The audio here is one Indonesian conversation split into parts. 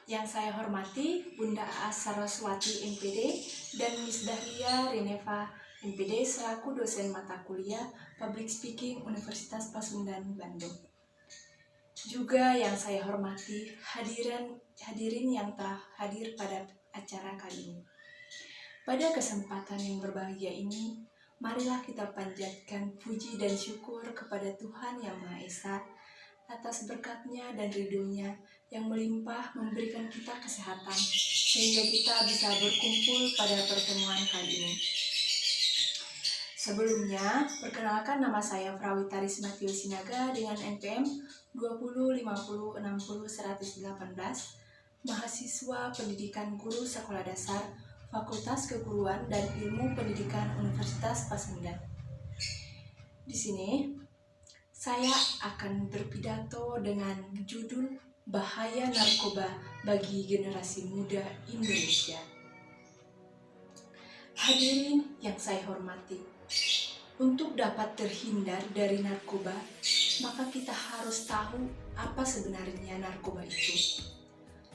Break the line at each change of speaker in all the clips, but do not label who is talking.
Yang saya hormati Bunda Aas Saraswati MPD dan Miss Dahlia Reneva MPD selaku dosen mata kuliah Public Speaking Universitas Pasundan Bandung. Juga yang saya hormati hadirin yang telah hadir pada acara kali ini. Pada kesempatan yang berbahagia ini, marilah kita panjatkan puji dan syukur kepada Tuhan Yang Maha Esa atas berkat-Nya dan ridho-Nya yang melimpah memberikan kita kesehatan sehingga kita bisa berkumpul pada pertemuan kali ini. Sebelumnya, perkenalkan nama saya Prawita Risma Tio Sinaga dengan NPM 2050600118, mahasiswa Pendidikan Guru Sekolah Dasar Fakultas Keguruan dan Ilmu Pendidikan Universitas Pasundan. Di sini saya akan berpidato dengan judul Bahaya Narkoba bagi Generasi Muda Indonesia. Hadirin yang saya hormati, untuk dapat terhindar dari narkoba, maka kita harus tahu apa sebenarnya narkoba itu.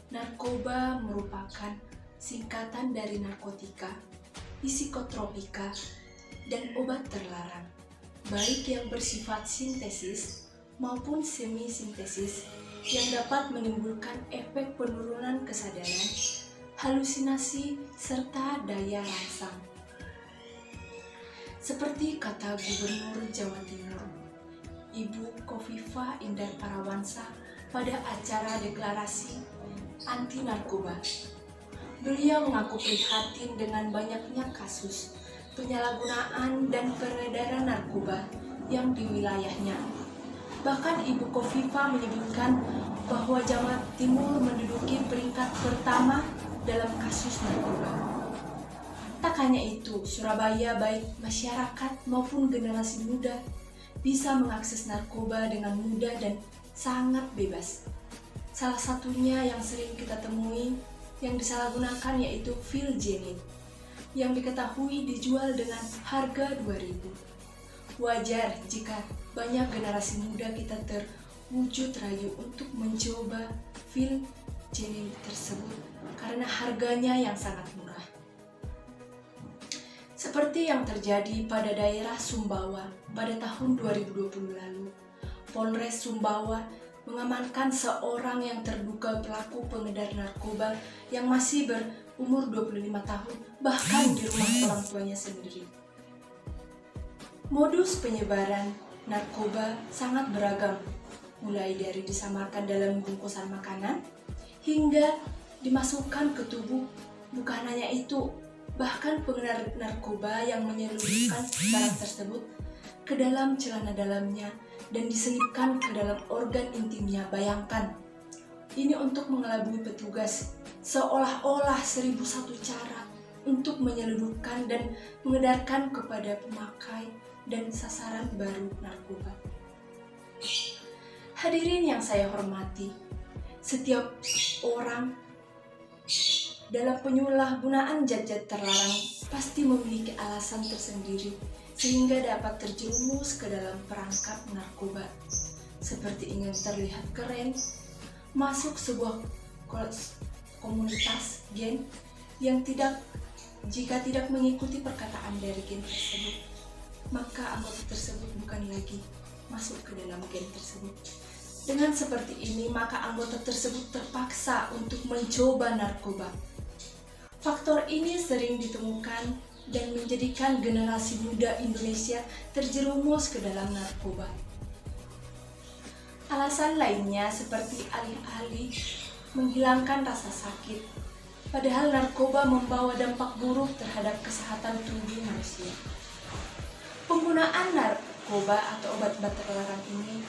Narkoba merupakan singkatan dari narkotika, psikotropika, dan obat terlarang, baik yang bersifat sintesis maupun semi-sintesis yang dapat menimbulkan efek penurunan kesadaran, halusinasi, serta daya rangsang. Seperti kata Gubernur Jawa Timur, Ibu Khofifah Indar Parawansa pada acara deklarasi anti narkoba. Beliau mengaku prihatin dengan banyaknya kasus penyalahgunaan dan peredaran narkoba yang di wilayahnya. Bahkan Ibu Khofifah menyebutkan bahwa Jawa Timur menduduki peringkat pertama dalam kasus narkoba. Tak hanya itu, Surabaya baik masyarakat maupun generasi muda bisa mengakses narkoba dengan mudah dan sangat bebas. Salah satunya yang sering kita temui yang disalahgunakan yaitu Vilgenit yang diketahui dijual dengan harga 2.000. Wajar jika banyak generasi muda kita terwujud rayu untuk mencoba Vilgenit tersebut karena harganya yang sangat murah. Seperti yang terjadi pada daerah Sumbawa pada tahun 2020 lalu, Polres Sumbawa mengamankan seorang yang terduga pelaku pengedar narkoba yang masih berumur 25 tahun, bahkan di rumah orang tuanya sendiri. Modus penyebaran narkoba sangat beragam, mulai dari disamarkan dalam bungkusan makanan, hingga dimasukkan ke tubuh. Bukan hanya itu, bahkan pengedar narkoba yang menyelundupkan barang tersebut ke dalam celana dalamnya dan diselipkan ke dalam organ intimnya. Bayangkan, ini untuk mengelabui petugas, seolah-olah 1001 cara untuk menyelundupkan dan mengedarkan kepada pemakai dan sasaran baru narkoba. Hadirin yang saya hormati, setiap orang dalam penyalahgunaan zat-zat terlarang pasti memiliki alasan tersendiri sehingga dapat terjerumus ke dalam perangkap narkoba, seperti ingin terlihat keren, masuk sebuah komunitas geng yang jika tidak mengikuti perkataan dari geng tersebut, maka anggota tersebut bukan lagi masuk ke dalam geng tersebut. Dengan seperti ini, maka anggota tersebut terpaksa untuk mencoba narkoba. Faktor ini sering ditemukan dan menjadikan generasi muda Indonesia terjerumus ke dalam narkoba. Alasan lainnya seperti alih-alih menghilangkan rasa sakit, padahal narkoba membawa dampak buruk terhadap kesehatan tubuh manusia. Penggunaan narkoba atau obat-obat terlarang ini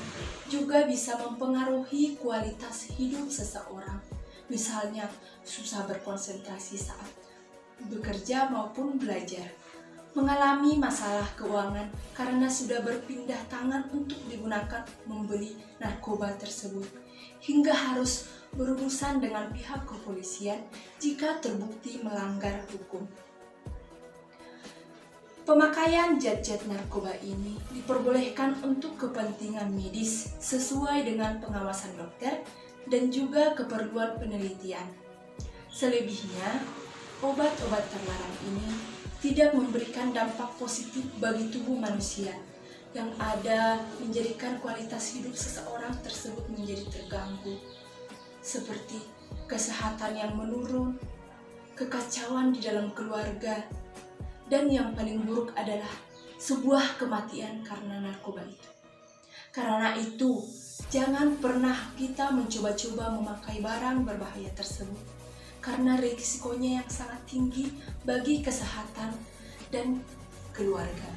juga bisa mempengaruhi kualitas hidup seseorang. Misalnya, susah berkonsentrasi saat bekerja maupun belajar, mengalami masalah keuangan karena sudah berpindah tangan untuk digunakan membeli narkoba tersebut, hingga harus berurusan dengan pihak kepolisian jika terbukti melanggar hukum. Pemakaian zat-zat narkoba ini diperbolehkan untuk kepentingan medis sesuai dengan pengawasan dokter dan juga keperluan penelitian. Selebihnya, obat-obat terlarang ini tidak memberikan dampak positif bagi tubuh manusia, yang ada menjadikan kualitas hidup seseorang tersebut menjadi terganggu, seperti kesehatan yang menurun, kekacauan di dalam keluarga, dan yang paling buruk adalah sebuah kematian karena narkoba itu. Karena itu, jangan pernah kita mencoba-coba memakai barang berbahaya tersebut, karena risikonya yang sangat tinggi bagi kesehatan dan keluarga.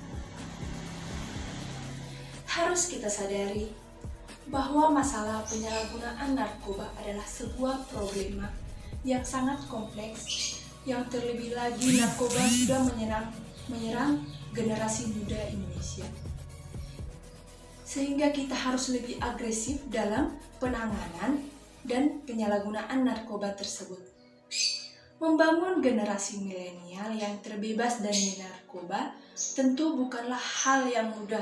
Harus kita sadari bahwa masalah penyalahgunaan narkoba adalah sebuah problema yang sangat kompleks, yang terlebih lagi narkoba sudah menyerang generasi muda Indonesia. Sehingga kita harus lebih agresif dalam penanganan dan penyalahgunaan narkoba tersebut. Membangun generasi milenial yang terbebas dari narkoba tentu bukanlah hal yang mudah.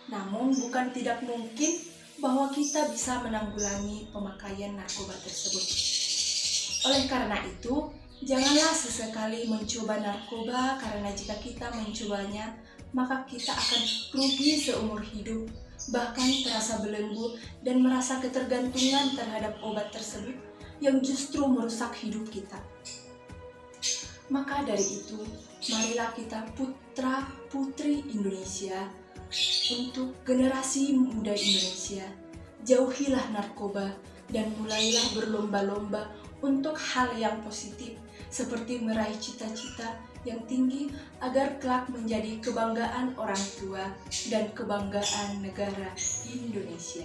Namun bukan tidak mungkin bahwa kita bisa menanggulangi pemakaian narkoba tersebut. Oleh karena itu, janganlah sesekali mencoba narkoba, karena jika kita mencobanya, maka kita akan rugi seumur hidup, bahkan terasa belenggu dan merasa ketergantungan terhadap obat tersebut yang justru merusak hidup kita. Maka dari itu, marilah kita putra-putri Indonesia, untuk generasi muda Indonesia, jauhilah narkoba dan mulailah berlomba-lomba untuk hal yang positif, seperti meraih cita-cita yang tinggi agar kelak menjadi kebanggaan orang tua dan kebanggaan negara Indonesia.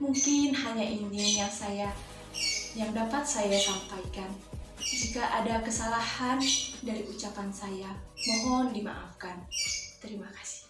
Mungkin hanya ini yang dapat saya sampaikan. Jika ada kesalahan dari ucapan saya, mohon dimaafkan. Terima kasih.